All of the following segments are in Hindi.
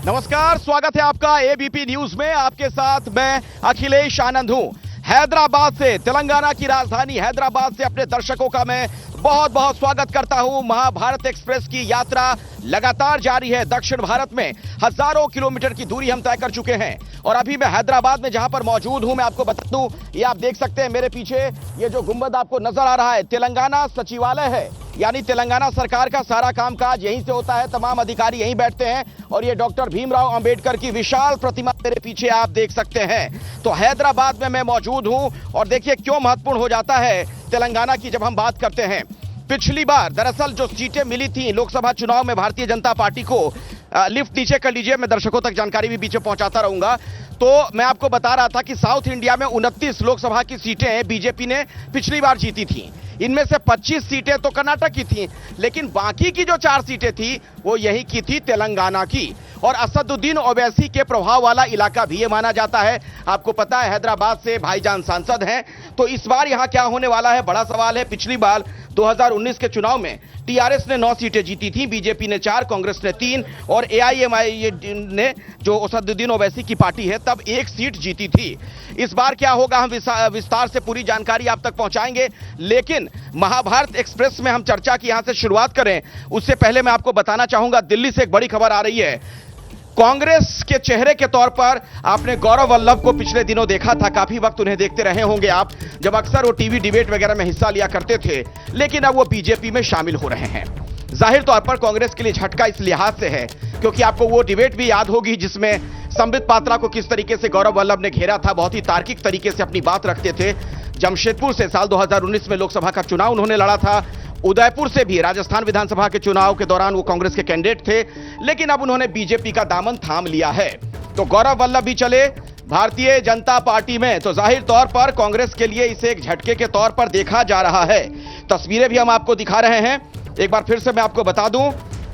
नमस्कार, स्वागत है आपका एबीपी न्यूज में। आपके साथ मैं अखिलेश आनंद हूं। हैदराबाद से, तेलंगाना की राजधानी हैदराबाद से अपने दर्शकों का मैं बहुत बहुत स्वागत करता हूं। महाभारत एक्सप्रेस की यात्रा लगातार जारी है। दक्षिण भारत में हजारों किलोमीटर की दूरी हम तय कर चुके हैं और अभी मैं हैदराबाद में जहां पर मौजूद हूं, मैं आपको बता दूं, ये आप देख सकते हैं मेरे पीछे ये जो गुंबद आपको नजर आ रहा है, तेलंगाना सचिवालय है। यानी तेलंगाना सरकार का सारा कामकाज यहीं से होता है, तमाम अधिकारी यहीं बैठते हैं और ये डॉक्टर भीमराव अंबेडकर की विशाल प्रतिमा मेरे पीछे आप देख सकते हैं। तो हैदराबाद में मैं मौजूद हूं और देखिए क्यों महत्वपूर्ण हो जाता है तेलंगाना की जब हम बात करते हैं। पिछली बार दरअसल जो सीटें मिली थी लोकसभा चुनाव में भारतीय जनता पार्टी को, लिफ्ट नीचे कर लीजिए, मैं दर्शकों तक जानकारी भी पीछे पहुंचाता रहूंगा। तो मैं आपको बता रहा था कि साउथ इंडिया में 29 लोकसभा की सीटें बीजेपी ने पिछली बार जीती थी। इनमें से 25 सीटें तो कर्नाटक की थी, लेकिन बाकी की जो 4 सीटें थी वो यही की थी, तेलंगाना की। और असदुद्दीन ओवैसी के प्रभाव वाला इलाका भी ये माना जाता है। आपको पता है हैदराबाद से भाईजान सांसद हैं, तो इस बार यहां क्या होने वाला है, बड़ा सवाल है। पिछली बार 2019 के चुनाव में टीआरएस ने 9 सीटें जीती थी, बीजेपी ने 4, कांग्रेस ने 3 और एआईएमआईएम ने, जो असदुद्दीन ओवैसी की पार्टी है, तब 1 सीट जीती थी। इस बार क्या होगा हम विस्तार से पूरी जानकारी आप तक पहुंचाएंगे, लेकिन महाभारत एक्सप्रेस में हम चर्चा की यहां से शुरुआत करें उससे पहले मैं आपको बताना चाहूंगा, दिल्ली से एक बड़ी खबर आ रही है। कांग्रेस के चेहरे के तौर पर आपने गौरव वल्लभ को पिछले दिनों देखा था, काफी वक्त उन्हें देखते रहे होंगे आप, जब अक्सर वो टीवी डिबेट वगैरह में हिस्सा लिया करते थे, लेकिन अब वो बीजेपी में शामिल हो रहे हैं। जाहिर तौर पर कांग्रेस के लिए झटका इस लिहाज से है क्योंकि आपको वो डिबेट भी याद होगी जिसमें संबित पात्रा को किस तरीके से गौरव वल्लभ ने घेरा था, बहुत ही तार्किक तरीके से अपनी बात रखते थे। जमशेदपुर से साल 2019 में लोकसभा का चुनाव उन्होंने लड़ा था, उदयपुर से भी राजस्थान विधानसभा के चुनाव के दौरान वो कांग्रेस के कैंडिडेट थे, लेकिन अब उन्होंने बीजेपी का दामन थाम लिया है। तो गौरव वल्लभ भी चले भारतीय जनता पार्टी में, तो जाहिर तौर पर कांग्रेस के लिए इसे एक झटके के तौर पर देखा जा रहा है। तस्वीरें भी हम आपको दिखा रहे हैं, एक बार फिर से मैं आपको बता दूं,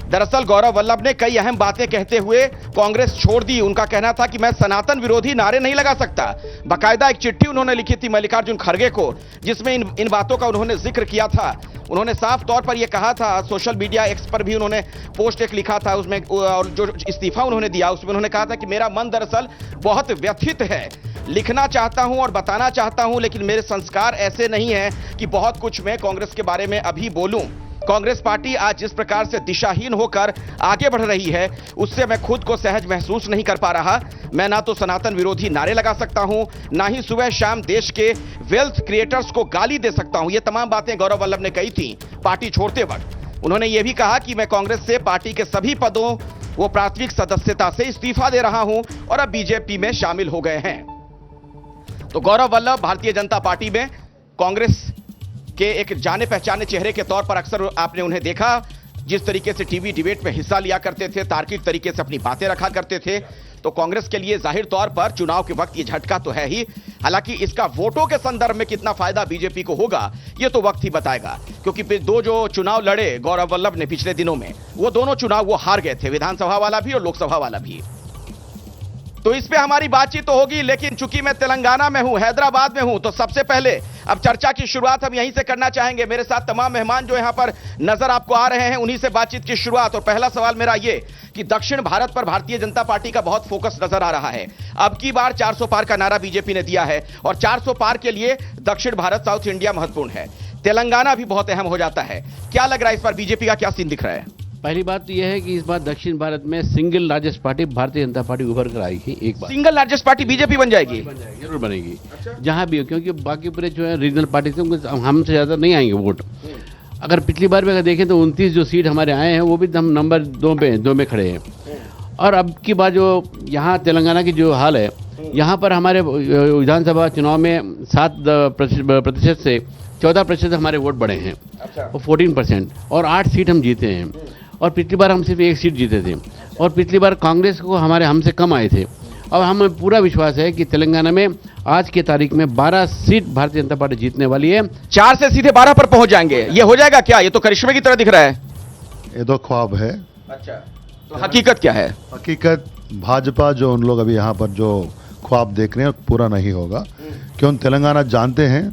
दरअसल गौरव वल्लभ ने कई अहम बातें कहते हुए कांग्रेस छोड़ दी। उनका कहना था कि मैं सनातन विरोधी नारे नहीं लगा सकता। बाकायदा एक चिट्ठी उन्होंने लिखी थी मल्लिकार्जुन खड़गे को, जिसमें इन बातों का उन्होंने जिक्र किया था। उन्होंने साफ तौर पर यह कहा था, सोशल मीडिया एक्स पर भी उन्होंने पोस्ट एक लिखा था उसमें, और जो इस्तीफा उन्होंने दिया उसमें उन्होंने कहा था कि मेरा मन दरअसल बहुत व्यथित है, लिखना चाहता हूं और बताना चाहता हूं, लेकिन मेरे संस्कार ऐसे नहीं है कि बहुत कुछ मैं कांग्रेस के बारे में अभी बोलूं। कांग्रेस पार्टी आज जिस प्रकार से दिशाहीन होकर आगे बढ़ रही है उससे मैं खुद को सहज महसूस नहीं कर पा रहा। मैं ना तो सनातन विरोधी नारे लगा सकता हूं, ना ही सुबह शाम देश के वेल्थ क्रिएटर्स को गाली दे सकता हूं। ये तमाम बातें गौरव वल्लभ ने कही थी पार्टी छोड़ते वक्त। उन्होंने यह भी कहा कि मैं कांग्रेस से पार्टी के सभी पदों वो प्राथमिक सदस्यता से इस्तीफा दे रहा हूं और अब बीजेपी में शामिल हो गए हैं। तो गौरव वल्लभ भारतीय जनता पार्टी में कांग्रेस के एक जाने पहचाने चेहरे के तौर पर अक्सर आपने उन्हें देखा, जिस तरीके से टीवी डिबेट में हिस्सा लिया करते थे, तार्किक तरीके से अपनी बातें रखा करते थे। तो कांग्रेस के लिए जाहिर तौर पर चुनाव के वक्त ये झटका तो है ही, हालांकि इसका वोटों के संदर्भ में कितना फायदा बीजेपी को होगा ये तो वक्त ही बताएगा, क्योंकि दो जो चुनाव लड़े गौरव वल्लभ ने पिछले दिनों में, वो दोनों चुनाव वो हार गए थे, विधानसभा वाला भी और लोकसभा वाला भी। तो इस पे हमारी बातचीत तो होगी, लेकिन चूंकि मैं तेलंगाना में हूं, हैदराबाद में हूं, तो सबसे पहले अब चर्चा की शुरुआत हम यहीं से करना चाहेंगे। मेरे साथ तमाम मेहमान जो यहां पर नजर आपको आ रहे हैं, उन्हीं से बातचीत की शुरुआत। और पहला सवाल मेरा ये कि दक्षिण भारत पर भारतीय जनता पार्टी का बहुत फोकस नजर आ रहा है। अब की बार 400 पार का नारा बीजेपी ने दिया है और 400 पार के लिए दक्षिण भारत, साउथ इंडिया महत्वपूर्ण है, तेलंगाना भी बहुत अहम हो जाता है। क्या लग रहा है इस बार बीजेपी का क्या सीन दिख रहा है? पहली बात तो यह है कि इस बार दक्षिण भारत में single largest party Bharatiya Janata party उभर कर आएगी। एक बार सिंगल लार्जेस्ट पार्टी बीजेपी बन जाएगी, जरूर बनेगी। अच्छा। जहां भी हो, क्योंकि बाकी पूरे जो है रीजनल पार्टी से हमसे ज्यादा नहीं आएंगे वोट। अगर पिछली बार भी अगर देखें तो 29 जो सीट हमारे आए हैं वो भी हम नंबर 2 में खड़े हैं। और अब की बार जो यहाँ तेलंगाना की जो हाल है, यहाँ पर हमारे विधानसभा चुनाव में 7% से 14% हमारे वोट बढ़े हैं। अच्छा। और 14% और 8 सीट हम जीते हैं। और पिछली बार हम सिर्फ 1 सीट जीते थे और पिछली बार कांग्रेस को हमसे कम आए थे। और हमें पूरा विश्वास है कि तेलंगाना में आज की तारीख में 12 सीट भारतीय जनता पार्टी जीतने वाली है। 4 से सीधे 12 पर पहुंच जाएंगे, ये हो जाएगा क्या? ये तो करिश्मे की तरह दिख रहा है। ये तो ख्वाब है। अच्छा, तो हकीकत क्या है? हकीकत भाजपा जो उन लोग अभी यहाँ पर जो ख्वाब देख रहे हैं पूरा नहीं होगा, क्यों? तेलंगाना जानते हैं,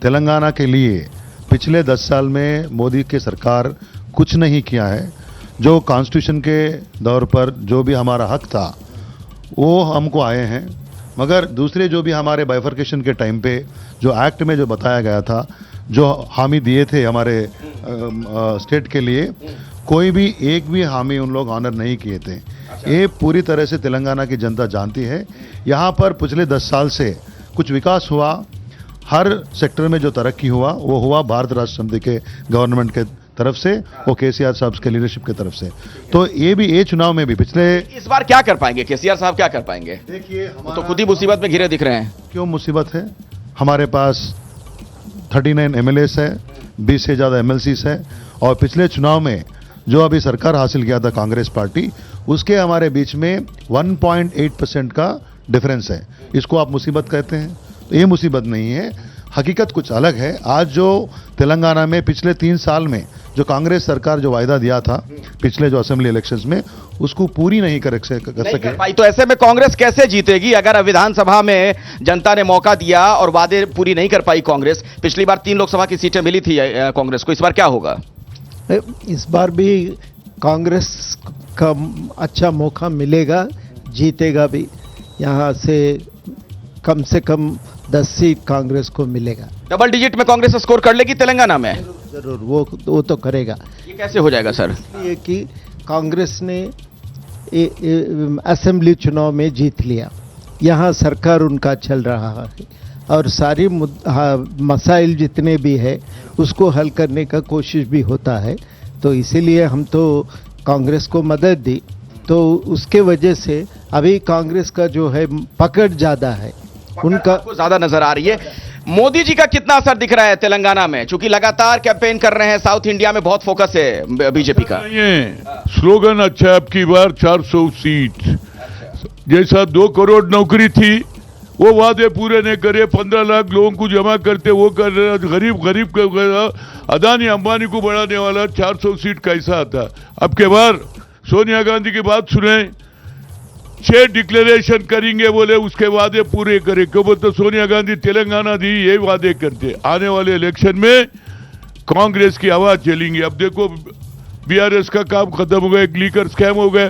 तेलंगाना के लिए पिछले 10 साल में मोदी की सरकार कुछ नहीं किया है। जो कॉन्स्टिट्यूशन के दौर पर जो भी हमारा हक था वो हमको आए हैं, मगर दूसरे जो भी हमारे बाइफर्केशन के टाइम पे जो एक्ट में जो बताया गया था, जो हामी दिए थे हमारे स्टेट के लिए, कोई भी एक भी हामी उन लोग ऑनर नहीं किए थे। ये पूरी तरह से तेलंगाना की जनता जानती है। यहाँ पर पिछले 10 साल से कुछ विकास हुआ, हर सेक्टर में जो तरक्की हुआ वो हुआ भारत राष्ट्र समिति के गवर्नमेंट के तरफ से, वो केसीआर साहब के लीडरशिप की तरफ से। तो ये चुनाव में भी पिछले इस बार क्या कर पाएंगे केसीआर साहब, क्या कर पाएंगे? देखिए वो तो खुद ही मुसीबत में घिरे दिख रहे हैं। क्यों मुसीबत है? हमारे पास 39 एमएलएस है, 20 से ज़्यादा एमएलसीस है, और पिछले चुनाव में जो अभी सरकार हासिल किया था कांग्रेस पार्टी, उसके हमारे बीच में 1.8% का डिफरेंस है। इसको आप मुसीबत कहते हैं? तो ये मुसीबत नहीं है, हकीकत कुछ अलग है। आज जो तेलंगाना में पिछले 3 साल में जो कांग्रेस सरकार जो वायदा दिया था पिछले जो असेंबली इलेक्शंस में, उसको पूरी नहीं कर सके भाई। तो ऐसे में कांग्रेस कैसे जीतेगी अगर विधानसभा में जनता ने मौका दिया और वादे पूरी नहीं कर पाई कांग्रेस? पिछली बार 3 लोकसभा की सीटें मिली थी कांग्रेस को, इस बार क्या होगा? इस बार भी कांग्रेस का अच्छा मौका मिलेगा, जीतेगा भी। यहाँ से कम 10 सीट कांग्रेस को मिलेगा। डबल डिजिट में कांग्रेस स्कोर कर लेगी तेलंगाना में? जरूर, वो तो करेगा। ये कैसे हो जाएगा सर? इसलिए कि कांग्रेस ने असेंबली चुनाव में जीत लिया, यहाँ सरकार उनका चल रहा है, और सारी मसाइल जितने भी है उसको हल करने का कोशिश भी होता है। तो इसीलिए हम तो कांग्रेस को मदद दी, तो उसके वजह से अभी कांग्रेस का जो है पकड़ ज़्यादा है, उनका ज्यादा नजर आ रही है। मोदी जी का कितना असर दिख रहा है तेलंगाना में? चूंकि लगातार कैंपेन कर रहे हैं, साउथ इंडिया में बहुत फोकस है बीजेपी का। स्लोगन अच्छा है, आपकी बार 400 सीट जैसा 2 करोड़ नौकरी थी वो वादे पूरे नहीं करे, 15 लाख लोगों को जमा करते वो कर रहे, गरीब अदानी अंबानी को बढ़ाने वाला 400 सीट कैसा आता? अब के बार सोनिया गांधी की बात सुने, 6 डिक्लेरेशन करेंगे बोले, उसके वादे पूरे करे। क्यों बोलते? सोनिया गांधी तेलंगाना दी ये वादे करते, आने वाले इलेक्शन में कांग्रेस की आवाज चलेंगी। अब देखो बीआरएस का काम खत्म हो गया, एक लीकर स्कैम हो गया।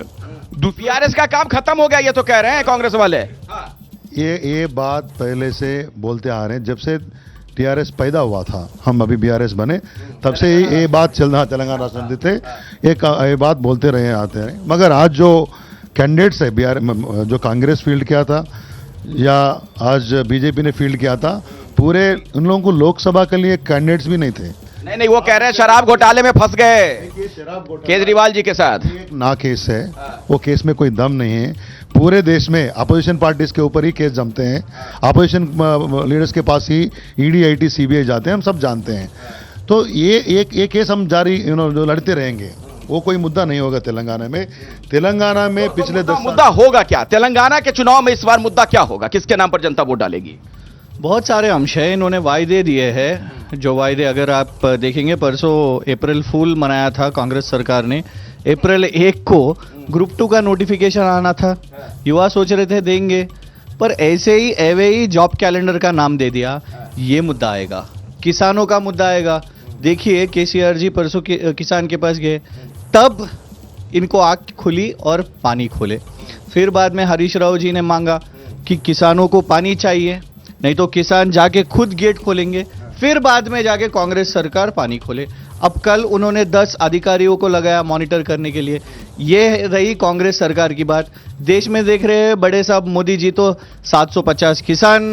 बीआरएस का काम खत्म हो गया ये तो कह रहे हैं कांग्रेस वाले। ये बात पहले से बोलते आ रहे हैं, जब से टीआरएस पैदा हुआ था, हम अभी बीआरएस बने, तब से ये बात चल रहा, तेलंगाना समिति थे, ये बात बोलते रहे आते हैं। मगर आज जो कैंडिडेट्स है बिहार जो कांग्रेस फील्ड किया था या आज बीजेपी ने फील्ड किया था, पूरे उन लोगों को लोकसभा के लिए कैंडिडेट्स भी नहीं थे। नहीं, वो कह रहे हैं शराब घोटाले में फंस गए केजरीवाल जी के साथ। ना केस है, वो केस में कोई दम नहीं है। पूरे देश में अपोजिशन पार्टीज के ऊपर ही केस जमते हैं, अपोजिशन लीडर्स के पास ही ईडी आईटी सीबीआई जाते हैं, हम सब जानते हैं। तो ये केस हम जारी जो लड़ते रहेंगे, वो कोई मुद्दा नहीं होगा तेलंगाना में। तेलंगाना में पिछले 10 मुद्दा होगा क्या? तेलंगाना के चुनाव में इस बार मुद्दा क्या होगा? किसके नाम पर जनता वोट डालेगी? बहुत सारे अंश हैं, इन्होंने वायदे दिए हैं। जो वायदे अगर आप देखेंगे, परसों अप्रैल फूल मनाया था कांग्रेस सरकार ने। अप्रैल 1 को ग्रुप 2 का नोटिफिकेशन आना था, युवा सोच रहे थे देंगे, पर ऐसे ही एवे ही जॉब कैलेंडर का नाम दे दिया। ये मुद्दा आएगा, किसानों का मुद्दा आएगा। देखिए केसीआर जी परसों किसान के पास गए, तब इनको आँख खुली और पानी खोले। फिर बाद में हरीश राव जी ने मांगा कि किसानों को पानी चाहिए, नहीं तो किसान जाके खुद गेट खोलेंगे। फिर बाद में जाके कांग्रेस सरकार पानी खोले। अब कल उन्होंने 10 अधिकारियों को लगाया मॉनिटर करने के लिए। ये रही कांग्रेस सरकार की बात। देश में देख रहे हैं बड़े साहब मोदी जी तो 750 किसान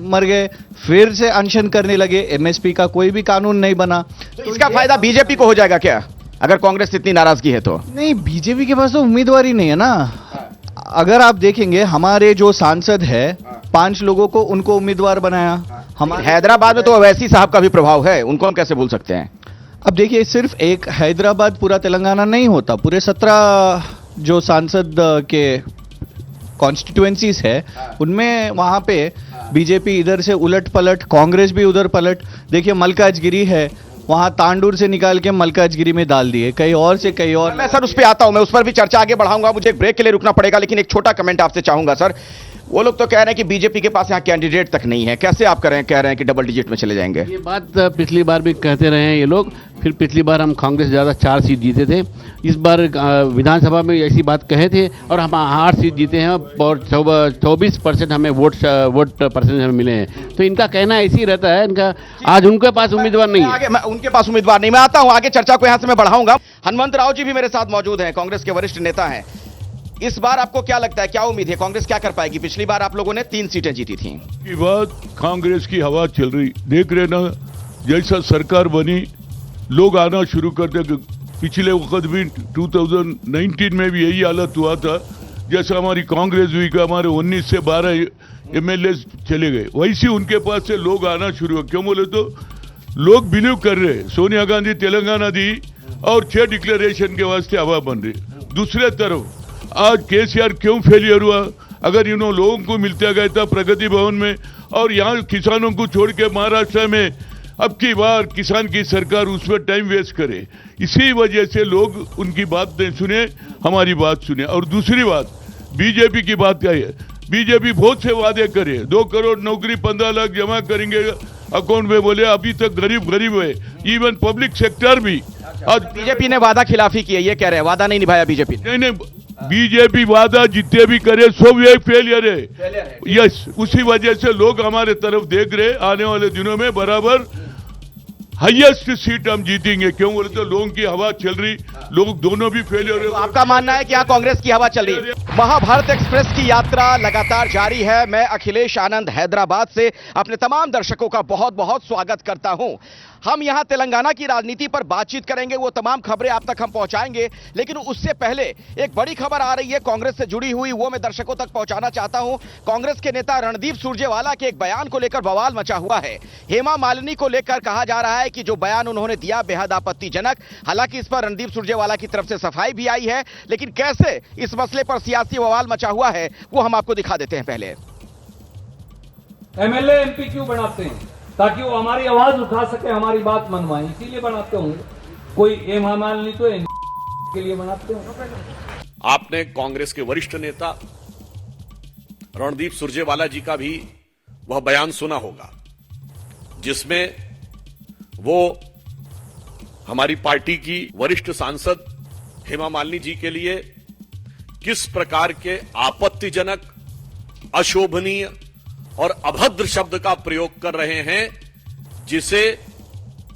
मर गए, फिर से अनशन करने लगे, एमएसपी का कोई भी कानून नहीं बना। तो इसका फायदा बीजेपी को हो जाएगा क्या अगर कांग्रेस इतनी नाराजगी है तो? नहीं, बीजेपी के पास तो उम्मीदवार ही नहीं है ना। अगर आप देखेंगे हमारे जो सांसद है 5 लोगों को उनको उम्मीदवार बनाया। हमारे हैदराबाद में तो अवैसी साहब का भी प्रभाव है, उनको हम कैसे भूल सकते हैं? अब देखिए, सिर्फ एक हैदराबाद पूरा तेलंगाना नहीं होता, पूरे 17 जो सांसद के कॉन्स्टिट्यूएंसीज है उनमें वहां पे बीजेपी इधर से उलट पलट, कांग्रेस भी उधर पलट। देखिए मलकाजगिरी है, वहां तांडूर से निकाल के मलकाजगिरी में डाल दिए, कहीं और से कहीं और। मैं सर उस पर आता हूं, मैं उस पर भी चर्चा आगे बढ़ाऊंगा। मुझे एक ब्रेक के लिए रुकना पड़ेगा, लेकिन एक छोटा कमेंट आपसे चाहूंगा सर। वो लोग तो कह रहे हैं कि बीजेपी के पास यहाँ कैंडिडेट तक नहीं है। कैसे आप कह रहे हैं कि डबल डिजिट में चले जाएंगे? ये बात पिछली बार भी कहते रहे हैं ये लोग। फिर पिछली बार हम कांग्रेस ज़्यादा 4 सीट जीते थे, इस बार विधानसभा में ऐसी बात कहे थे और हम 8 सीट जीते हैं और 24% हमें वोट परसेंट हमें मिले हैं। तो इनका कहना ऐसे ही रहता है इनका। आज उनके पास उम्मीदवार नहीं है। उनके पास उम्मीदवार नहीं। मैं आता हूं, आगे चर्चा को यहां से मैं बढ़ाऊंगा। हनुमंत राव जी भी मेरे साथ मौजूद हैं, कांग्रेस के वरिष्ठ नेता हैं। इस बार आपको क्या लगता है, क्या उम्मीद है, कांग्रेस क्या कर पाएगी? पिछली बार आप लोगों ने 3 सीटें जीती थी। की बात कांग्रेस की हवा चल रही, देख रहे ना, जैसा सरकार बनी लोग आना शुरू कर दे। पिछले वक्त भी 2019 में भी यही हालत हुआ था, जैसा हमारी कांग्रेस हुई कि हमारे 19 से 12 एमएलए चले गए, वैसे उनके पास से लोग आना शुरू हुआ। क्यों बोले तो लोग बिलीव कर रहे हैं सोनिया गांधी तेलंगाना दी और 6 डिक्लेरेशन के वास्ते हवा बन रही। दूसरे तरफ आज केसीआर क्यों फेलियर हुआ? अगर इन लोगों को मिलता गया था प्रगति भवन में और यहाँ किसानों को छोड़ के महाराष्ट्र में अब की बार किसान की सरकार उसमें टाइम वेस्ट करे, इसी वजह से लोग उनकी बात नहीं सुने, हमारी बात सुने। और दूसरी बात बीजेपी की बात क्या है, बीजेपी बहुत से वादे करे, 2 करोड़ नौकरी 15 लाख जमा करेंगे अकाउंट में, बोले अभी तक गरीब है। इवन पब्लिक सेक्टर भी आज बीजेपी ने वादा खिलाफी की है, ये कह रहे हैं वादा नहीं निभाया बीजेपी ने। नहीं, बीजेपी वादा जितने भी करे सब ये फेलियर है। यस, उसी वजह से लोग हमारे तरफ देख रहे, आने वाले दिनों में बराबर हाईएस्ट सीट हम जीतेंगे। क्यों बोले तो लोगों की हवा चल रही, लोग दोनों भी फेलियर है। तो आपका मानना है कि यहाँ कांग्रेस की हवा चल रही है। महाभारत एक्सप्रेस की यात्रा लगातार जारी है। मैं अखिलेश आनंद हैदराबाद से अपने तमाम दर्शकों का बहुत बहुत स्वागत करता हूं। हम यहां तेलंगाना की राजनीति पर बातचीत करेंगे, वो तमाम खबरें आप तक हम पहुंचाएंगे, लेकिन उससे पहले एक बड़ी खबर आ रही है कांग्रेस से जुड़ी हुई, वो मैं दर्शकों तक पहुंचाना चाहता हूं। कांग्रेस के नेता रणदीप सुरजेवाला के एक बयान को लेकर बवाल मचा हुआ है। हेमा मालिनी को लेकर कहा जा रहा है कि जो बयान उन्होंने दिया बेहद आपत्तिजनक। हालांकि इस पर रणदीप सुरजेवाला की तरफ से सफाई भी आई है, लेकिन कैसे इस मसले पर सियासी बवाल मचा हुआ है वो हम आपको दिखा देते हैं। पहले एमएलए एमपी क्यों बनाते हैं? ताकि वो हमारी आवाज उठा सके, हमारी बात मनवाए, इसीलिए बनाते होंगे। कोई हेमा मालिनी तो के लिए बनाते होंगे। आपने कांग्रेस के वरिष्ठ नेता रणदीप सुरजेवाला जी का भी वह बयान सुना होगा, जिसमें वो हमारी पार्टी की वरिष्ठ सांसद हेमा मालिनी जी के लिए किस प्रकार के आपत्तिजनक, अशोभनीय और अभद्र शब्द का प्रयोग कर रहे हैं, जिसे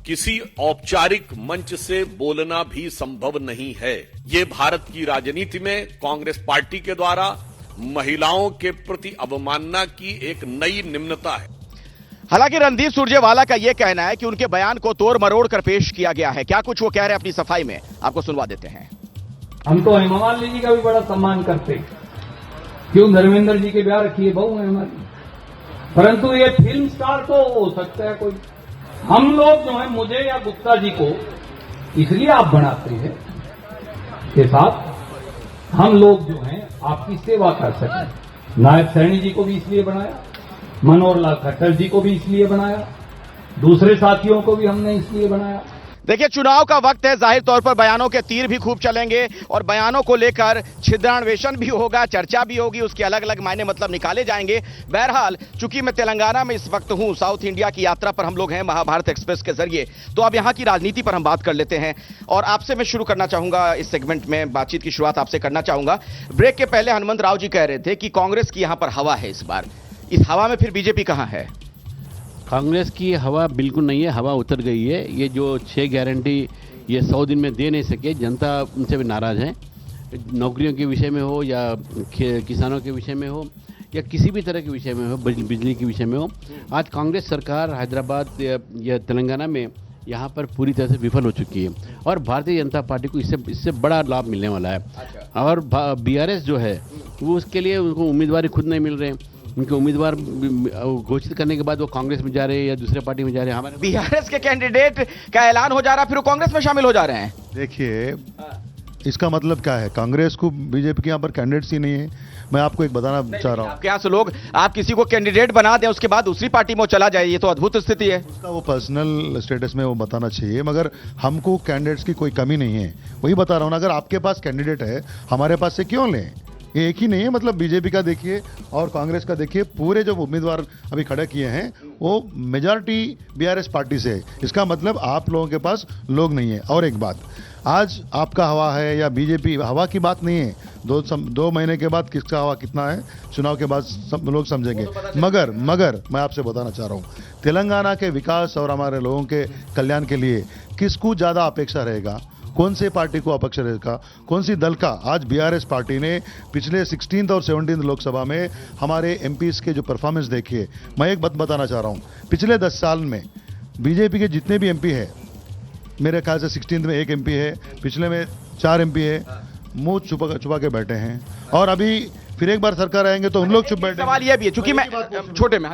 किसी औपचारिक मंच से बोलना भी संभव नहीं है। ये भारत की राजनीति में कांग्रेस पार्टी के द्वारा महिलाओं के प्रति अवमानना की एक नई निम्नता है। हालांकि रणदीप सुरजेवाला का यह कहना है कि उनके बयान को तोड़ मरोड़ कर पेश किया गया है। क्या कुछ वो कह रहे हैं अपनी सफाई में, आपको सुनवा देते हैं। हम तो हेमा मालिनी जी का भी बड़ा सम्मान करते, क्यों धर्मेंद्र जी के ब्याह रखिए, बहू है हमारी। परंतु ये फिल्म स्टार तो हो सकता है कोई, हम लोग जो है मुझे या गुप्ता जी को इसलिए आप बनाते हैं के साथ हम लोग जो हैं आपकी सेवा कर सकें। नायब सैनी जी को भी इसलिए बनाया, मनोहर लाल खट्टर जी को भी इसलिए बनाया, दूसरे साथियों को भी हमने इसलिए बनाया। देखिए, चुनाव का वक्त है, जाहिर तौर पर बयानों के तीर भी खूब चलेंगे और बयानों को लेकर छिद्रान्वेषण भी होगा, चर्चा भी होगी, उसके अलग अलग मायने मतलब निकाले जाएंगे। बहरहाल, चूंकि मैं तेलंगाना में इस वक्त हूं, साउथ इंडिया की यात्रा पर हम लोग हैं महाभारत एक्सप्रेस के जरिए, तो अब यहां की राजनीति पर हम बात कर लेते हैं। और आपसे मैं शुरू करना चाहूंगा, इस सेगमेंट में बातचीत की शुरुआत आपसे करना चाहूंगा। ब्रेक के पहले हनुमंत राव जी कह रहे थे कि कांग्रेस की यहां पर हवा है इस बार। इस हवा में फिर बीजेपी कहां है? कांग्रेस की हवा बिल्कुल नहीं है, हवा उतर गई है। ये जो 6 गारंटी ये 100 दिन में दे नहीं सके, जनता उनसे भी नाराज़ है। नौकरियों के विषय में हो या किसानों के विषय में हो या किसी भी तरह के विषय में हो, बिजली के विषय में हो, आज कांग्रेस सरकार हैदराबाद या तेलंगाना में यहाँ पर पूरी तरह से विफल हो चुकी है और भारतीय जनता पार्टी को इससे बड़ा लाभ मिलने वाला है। और बीआरएस जो है वो उसके लिए उनको उम्मीदवार खुद नहीं मिल रहे हैं। उनके उम्मीदवार घोषित करने के बाद वो कांग्रेस में जा रहे हैं या दूसरे पार्टी में जा रहे हैं। हमारे बीआरएस के कैंडिडेट का ऐलान हो जा रहा है, फिर वो कांग्रेस में शामिल हो जा रहे हैं। देखिए, इसका मतलब क्या है? कांग्रेस को बीजेपी के यहाँ पर कैंडिडेट्स ही नहीं है। मैं आपको एक बताना चाह रहा हूँ, आपके यहाँ से लोग, आप किसी को कैंडिडेट बना दें, उसके बाद दूसरी पार्टी में चला जाए, ये तो अद्भुत स्थिति है। उसका वो पर्सनल स्टेटस में वो बताना चाहिए, मगर हमको कैंडिडेट्स की कोई कमी नहीं है। वही बता रहा हूँ ना, अगर आपके पास कैंडिडेट है, हमारे पास से क्यों लें? ये एक ही नहीं है, मतलब बीजेपी का देखिए और कांग्रेस का देखिए, पूरे जो उम्मीदवार अभी खड़े किए हैं वो मेजॉरिटी बीआरएस पार्टी से है। इसका मतलब आप लोगों के पास लोग नहीं है। और एक बात, आज आपका हवा है या बीजेपी, हवा की बात नहीं है। 2 महीने के बाद किसका हवा कितना है चुनाव के बाद सब लोग समझेंगे। मगर मैं आपसे बताना चाह रहा हूँ, तेलंगाना के विकास और हमारे लोगों के कल्याण के लिए किसको ज़्यादा अपेक्षा रहेगा, कौन से पार्टी को अपेक्षा रहेगा, कौन सी दल का। आज बीआरएस पार्टी ने पिछले 16th और 17th लोकसभा में हमारे एमपीज के जो परफॉर्मेंस देखिए। मैं एक बात बताना चाह रहा हूँ, पिछले 10 साल में बीजेपी के जितने भी एमपी है, मेरे ख्याल से 16th में 1 एमपी है, पिछले में 4 एमपी है, मुंह छुपा के बैठे हैं। और अभी फिर एक बार सरकार आएंगे तो उन लोग चुप बैठे। सवाल यह भी है, चूंकि मैं छोटे में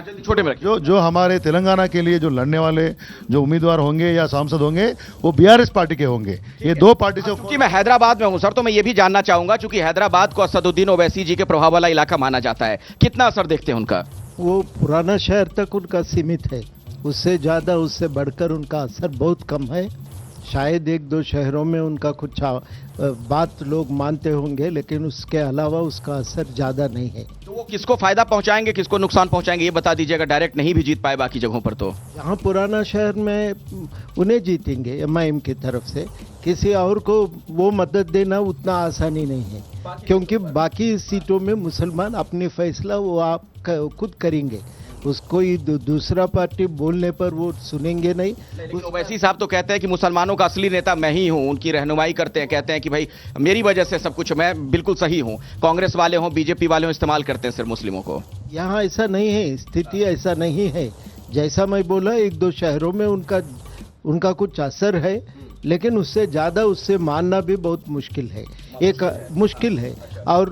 रखिए। जो हमारे तेलंगाना के लिए जो लड़ने वाले जो उम्मीदवार होंगे या सांसद होंगे वो बीआरएस पार्टी के होंगे। ये 2 पार्टी से। क्योंकि मैं हैदराबाद में हूं सर, तो मैं ये भी जानना चाहूंगा, चूंकि हैदराबाद को असदुद्दीन ओवैसी जी के प्रभाव वाला इलाका माना जाता है, कितना असर देखते हैं उनका? वो पुराना शहर तक उनका सीमित है, उससे ज़्यादा उससे बढ़कर उनका असर बहुत कम है। शायद 1-2 शहरों में उनका कुछ बात लोग मानते होंगे, लेकिन उसके अलावा उसका असर ज़्यादा नहीं है। तो वो किसको फायदा पहुंचाएंगे, किसको नुकसान पहुंचाएंगे, ये बता दीजिएगा। डायरेक्ट नहीं भी जीत पाए बाकी जगहों पर तो यहाँ पुराना शहर में उन्हें जीतेंगे एमआईएम की तरफ से, किसी और को वो मदद देना उतना आसानी नहीं है, क्योंकि बाकी सीटों में मुसलमान अपनी फैसला वो आप खुद करेंगे, उसको दूसरा पार्टी बोलने पर वो सुनेंगे नहीं। ओवैसी साहब तो कहते हैं कि मुसलमानों का असली नेता मैं ही हूं, उनकी रहनुमाई करते हैं, कहते हैं कि भाई मेरी वजह से सब कुछ, मैं बिल्कुल सही हूं। कांग्रेस वाले हों, बीजेपी वाले हों, इस्तेमाल करते हैं सिर्फ मुस्लिमों को। यहाँ ऐसा नहीं है, स्थिति ऐसा नहीं है। जैसा मैं बोला 1-2 शहरों में उनका कुछ असर है, लेकिन उससे ज़्यादा उससे मानना भी बहुत मुश्किल है, मुश्किल है। और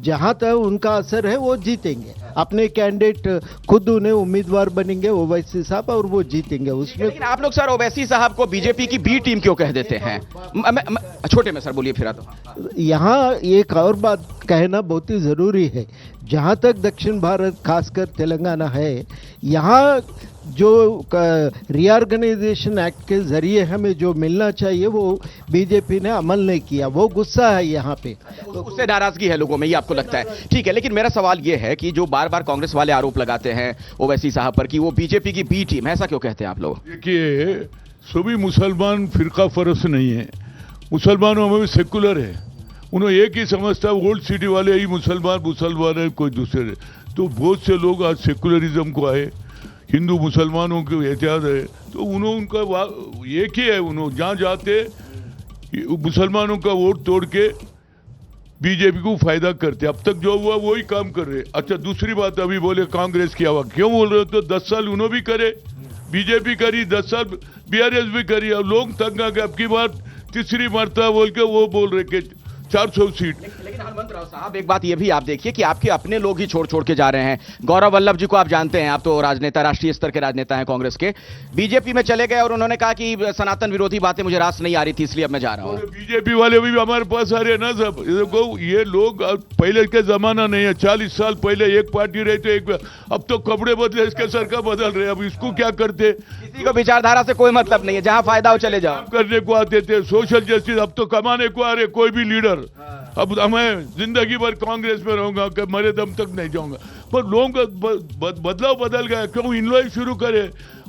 जहाँ तक उनका असर है वो जीतेंगे, अपने कैंडिडेट खुद उन्हें उम्मीदवार बनेंगे ओवैसी साहब, और वो जीतेंगे उसमें। लेकिन आप लोग सर ओवैसी साहब को बीजेपी की बी टीम क्यों कह देते हैं? छोटे में सर बोलिए फिर। तो यहाँ एक और बात कहना बहुत ही ज़रूरी है, जहाँ तक दक्षिण भारत खासकर तेलंगाना है, यहाँ जो रीऑर्गेनाइजेशन एक्ट के जरिए हमें जो मिलना चाहिए वो बीजेपी ने अमल नहीं किया, वो गुस्सा है यहाँ पे, तो उससे नाराजगी है लोगों में, ये आपको लगता है? ठीक है, लेकिन मेरा सवाल ये है कि जो बार बार कांग्रेस वाले आरोप लगाते हैं ओवैसी साहब पर कि वो बीजेपी की बी टीम, ऐसा क्यों कहते हैं आप लोग? देखिए, सभी मुसलमान फिरका फरस नहीं है, मुसलमानों में भी सेकुलर है। उन्हें एक ही समझता है ओल्ड सिटी वाले ही मुसलमान है, कोई दूसरे। तो बहुत से लोग आज सेकुलरिज्म को आए, हिंदू मुसलमानों के एहतियात है, तो उनका एक ही है, उन्होंने जहाँ जाते मुसलमानों का वोट तोड़ के बीजेपी को फायदा करते। अब तक जो हुआ वही काम कर रहे। अच्छा, दूसरी बात, अभी बोले कांग्रेस की हवा क्यों बोल रहे हो? तो 10 साल उन्होंने भी करे, बीजेपी करी, 10 साल बीआरएस भी करी। अब लोग तंग आ गए, अब की बार तीसरी मरतबा बोल के वो बोल रहे कि 400 सीट। लेकिन हनुमंत राव साहब, एक बात ये भी आप देखिए कि आपके अपने लोग ही छोड़ के जा रहे हैं। गौरव वल्लभ जी को आप जानते हैं, आप तो राजनेता, राष्ट्रीय स्तर के राजनेता हैं कांग्रेस के, बीजेपी में चले गए और उन्होंने कहा कि सनातन विरोधी बातें मुझे रास नहीं आ रही थी, इसलिए अब मैं जा रहा हूं। बीजेपी वाले भी हमारे पास आ रहे हैं ना सब। देखो, ये लोग पहले के जमाना नहीं है, 40 साल पहले एक पार्टी रहते, अब तो कपड़े बदले, इसके सरकार बदल रहे। अब इसको क्या करते? किसी को विचारधारा से कोई मतलब नहीं है, जहां फायदा हो चले जाओ। करने को आते थे, सोशल जस्टिस, अब तो कमाने को आ रहे कोई भी लीडर। अब मैं जिंदगी भर कांग्रेस में रहूंगा कि मरे दम तक नहीं जाऊंगा। पर लोगों का बदलाव बदल गया, क्यों इन लोग शुरू करे?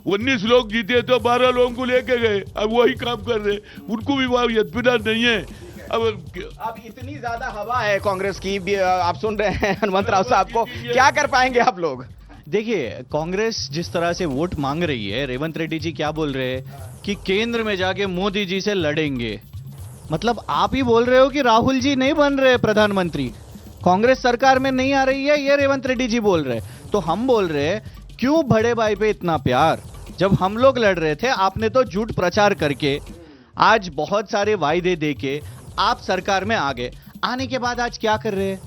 19 लोग जीते तो 12 लोगों को लेके गए, अब वही काम कर रहे, उनको भी वह इत्मीनान नहीं है। अब इतनी ज्यादा हवा है कांग्रेस की, आप सुन रहे हैं हनुमंत राव साहब को, क्या कर पाएंगे आप लोग? देखिए, कांग्रेस जिस तरह से वोट मांग रही है, रेवंत रेड्डी जी क्या बोल रहे हैं कि केंद्र में जाके मोदी जी से लड़ेंगे। मतलब आप ही बोल रहे हो कि राहुल जी नहीं बन रहे प्रधानमंत्री, कांग्रेस सरकार में नहीं आ रही है, ये रेवंत रेड्डी जी बोल रहे हैं। तो हम बोल रहे हैं, क्यों बड़े भाई पे इतना प्यार? जब हम लोग लड़ रहे थे, आपने तो झूठ प्रचार करके, आज बहुत सारे वायदे देके आप सरकार में आ गए। आने के बाद आज क्या कर रहे हैं?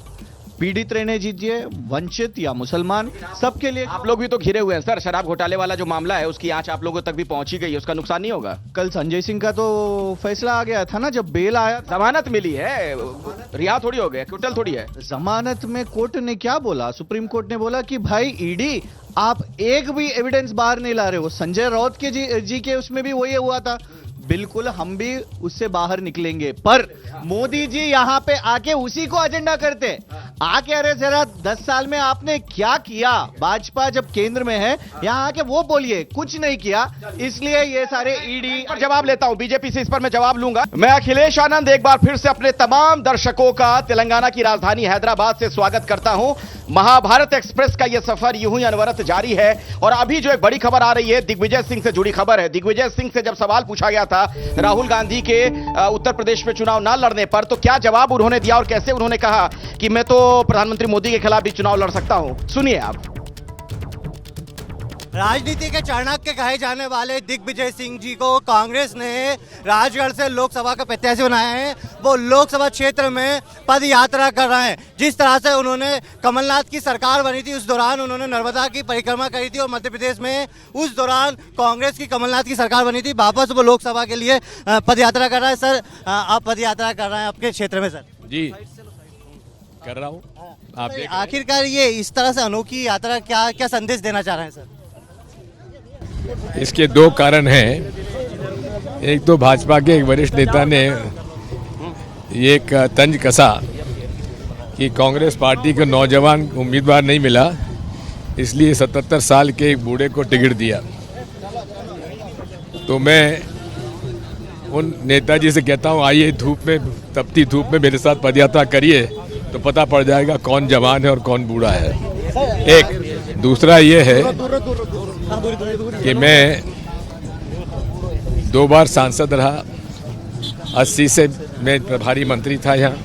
पीड़ित रहने दीजिए, वंचित या मुसलमान, सबके लिए। आप लोग भी तो घिरे हुए हैं सर, शराब घोटाले वाला जो मामला है उसकी आंच आप लोगों तक भी पहुंची गई है, उसका नुकसान नहीं होगा? कल संजय सिंह का तो फैसला आ गया था ना, जब बेल आया, जमानत मिली है, रिहा थोड़ी हो गए, क्विटल थोड़ी है। जमानत में कोर्ट ने क्या बोला? सुप्रीम कोर्ट ने बोला कि भाई ईडी, आप एक भी एविडेंस बाहर नहीं ला रहे हो। संजय राउत के जी के उसमें भी वही हुआ था, बिल्कुल हम भी उससे बाहर निकलेंगे, पर मोदी जी यहाँ पे आके उसी को एजेंडा करते आके, अरे जरा 10 साल में आपने क्या किया, भाजपा जब केंद्र में है यहाँ आके वो बोलिए, कुछ नहीं किया, इसलिए ये सारे ईडी। पर जवाब लेता हूं, बीजेपी से इस पर मैं जवाब लूंगा। मैं अखिलेश आनंद एक बार फिर से अपने तमाम दर्शकों का तेलंगाना की राजधानी हैदराबाद से स्वागत करता हूं। महाभारत एक्सप्रेस का यह सफर यूं ही अनवरत जारी है और अभी जो एक बड़ी खबर आ रही है दिग्विजय सिंह से जुड़ी खबर है। दिग्विजय सिंह से जब सवाल पूछा गया था राहुल गांधी के उत्तर प्रदेश में चुनाव ना लड़ने पर, तो क्या जवाब उन्होंने दिया और कैसे उन्होंने कहा कि मैं तो प्रधानमंत्री मोदी के खिलाफ भी चुनाव लड़ सकता हूं, सुनिए आप। राजनीति के चाणक्य कहे जाने वाले दिग्विजय सिंह जी को कांग्रेस ने राजगढ़ से लोकसभा का प्रत्याशी बनाया है। वो लोकसभा क्षेत्र में पद यात्रा कर रहे हैं। जिस तरह से उन्होंने कमलनाथ की सरकार बनी थी उस दौरान उन्होंने नर्मदा की परिक्रमा करी थी और मध्य प्रदेश में उस दौरान कांग्रेस की कमलनाथ की सरकार बनी थी, वापस वो लोकसभा के लिए पद यात्रा कर रहा है। सर, आप पद यात्रा कर रहे हैं आपके क्षेत्र में? सर जी कर रहा हूँ। आप तो आखिरकार ये इस तरह से अनोखी यात्रा क्या क्या संदेश देना चाह रहे हैं? सर इसके दो कारण हैं। एक तो भाजपा के एक वरिष्ठ नेता ने ये एक तंज कसा कि कांग्रेस पार्टी को नौजवान उम्मीदवार नहीं मिला, इसलिए 77 साल के एक बूढ़े को टिकट दिया। तो मैं उन नेताजी से कहता हूँ, आइए धूप में, तपती धूप में मेरे साथ पदयात्रा करिए, तो पता पड़ जाएगा कौन जवान है और कौन बूढ़ा है। एक दूसरा ये है कि मैं 2 बार सांसद रहा, 80 से मैं प्रभारी मंत्री था यहाँ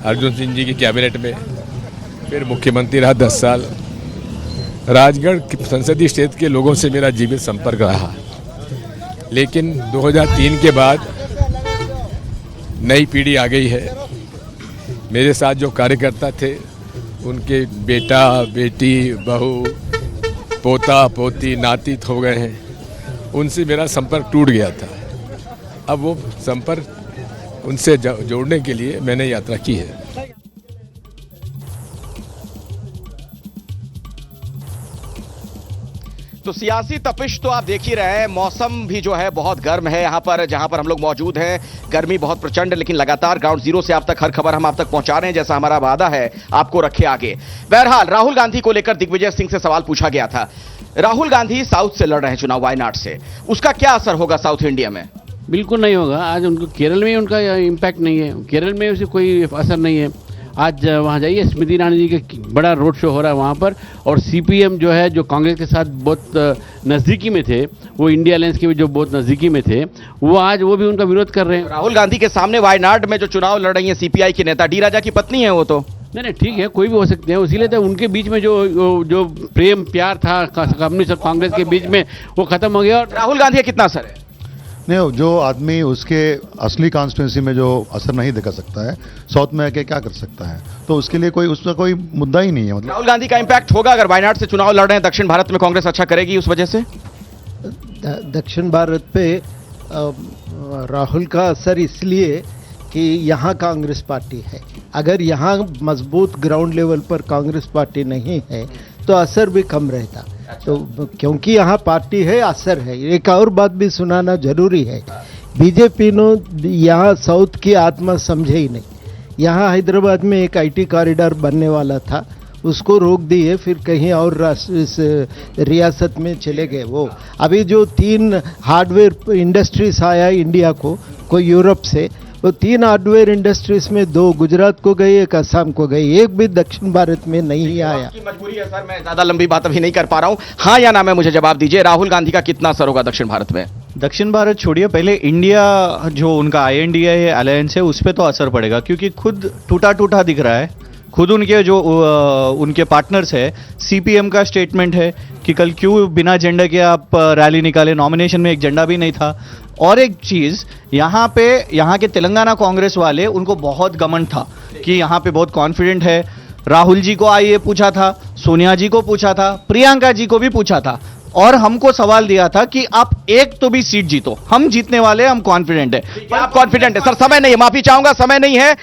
अर्जुन सिंह जी की कैबिनेट में, फिर मुख्यमंत्री रहा 10 साल। राजगढ़ संसदीय क्षेत्र के लोगों से मेरा जीवित संपर्क रहा, लेकिन 2003 के बाद नई पीढ़ी आ गई है। मेरे साथ जो कार्यकर्ता थे उनके बेटा बेटी बहू पोता पोती नातीत हो गए हैं, उनसे मेरा संपर्क टूट गया था। अब वो संपर्क उनसे जोड़ने के लिए मैंने यात्रा की है। तो सियासी तपिश तो आप देख ही रहे हैं। मौसम भी जो है बहुत गर्म है यहाँ पर, जहाँ पर हम लोग मौजूद हैं। गर्मी बहुत प्रचंड, लेकिन लगातार ग्राउंड जीरो से आप तक हर खबर हम आप तक पहुंचा रहे हैं, जैसा हमारा वादा है आपको रखे आगे। बहरहाल राहुल गांधी को लेकर दिग्विजय सिंह से सवाल पूछा गया था। राहुल गांधी साउथ से लड़ रहे हैं चुनाव, वायनाड से, उसका क्या असर होगा साउथ इंडिया में? बिल्कुल नहीं होगा। आज उनको केरल में उनका इम्पैक्ट नहीं है, केरल में उसे कोई असर नहीं है। आज वहाँ जाइए, स्मृति ईरानी जी का बड़ा रोड शो हो रहा है वहाँ पर, और सीपीएम जो है, जो कांग्रेस के साथ बहुत नज़दीकी में थे, वो इंडिया अलायंस के भी जो बहुत नज़दीकी में थे, वो आज वो भी उनका विरोध कर रहे हैं। राहुल गांधी के सामने वायनाड में जो चुनाव लड़ रही है सीपीआई की नेता, डी राजा की पत्नी है वो तो। नहीं, ठीक है, कोई भी हो सकते हैं, इसीलिए तो उनके बीच में जो प्रेम प्यार था कम्युनिस्ट और कांग्रेस के बीच में, वो खत्म हो गया। और राहुल गांधी का कितना असर है? नहीं, जो आदमी उसके असली कॉन्स्टिट्यूंसी में जो असर नहीं दिखा सकता है, साउथ में आके क्या कर सकता है? तो उसके लिए उसका कोई मुद्दा ही नहीं है। मतलब राहुल गांधी का इंपैक्ट होगा अगर वायनाड से चुनाव लड़ रहे हैं, दक्षिण भारत में कांग्रेस अच्छा करेगी उस वजह से? दक्षिण भारत पे राहुल का असर इसलिए कि यहाँ कांग्रेस पार्टी है। अगर यहाँ मजबूत ग्राउंड लेवल पर कांग्रेस पार्टी नहीं है तो असर भी कम रहता। तो क्योंकि यहाँ पार्टी है, असर है। एक और बात भी सुनाना जरूरी है, बीजेपी ने यहाँ साउथ की आत्मा समझे ही नहीं। यहाँ हैदराबाद में एक आईटी कॉरिडोर बनने वाला था, उसको रोक दिए, फिर कहीं और रियासत में चले गए। वो अभी जो 3 हार्डवेयर इंडस्ट्रीज आया इंडिया को, कोई यूरोप से, वो 3 हार्डवेयर इंडस्ट्रीज में 2 गुजरात को गई, एक असम को गई, एक भी दक्षिण भारत में नहीं आया। मजबूरी है सर, मैं ज्यादा लंबी बात अभी नहीं कर पा रहा हूं। हाँ या ना में मुझे जवाब दीजिए, राहुल गांधी का कितना असर होगा दक्षिण भारत में? दक्षिण भारत छोड़िए, पहले इंडिया जो उनका INDA अलायंस है उस पर तो असर पड़ेगा, क्योंकि खुद टूटा टूटा दिख रहा है। खुद उनके जो उनके पार्टनर्स है, CPM का स्टेटमेंट है कि कल क्यों बिना झंडे के आप रैली निकाले, नॉमिनेशन में एक झंडा भी नहीं था। और एक चीज़, यहाँ के तेलंगाना कांग्रेस वाले, उनको बहुत घमंड था कि यहाँ पे बहुत कॉन्फिडेंट है। राहुल जी को आइए पूछा था, सोनिया जी को पूछा था, प्रियंका जी को भी पूछा था, और हमको सवाल दिया था कि आप एक तो भी सीट जीतो, हम जीतने वाले, हम कॉन्फिडेंट है। आप कॉन्फिडेंट है? सर समय नहीं है, माफी चाहूंगा, समय नहीं है।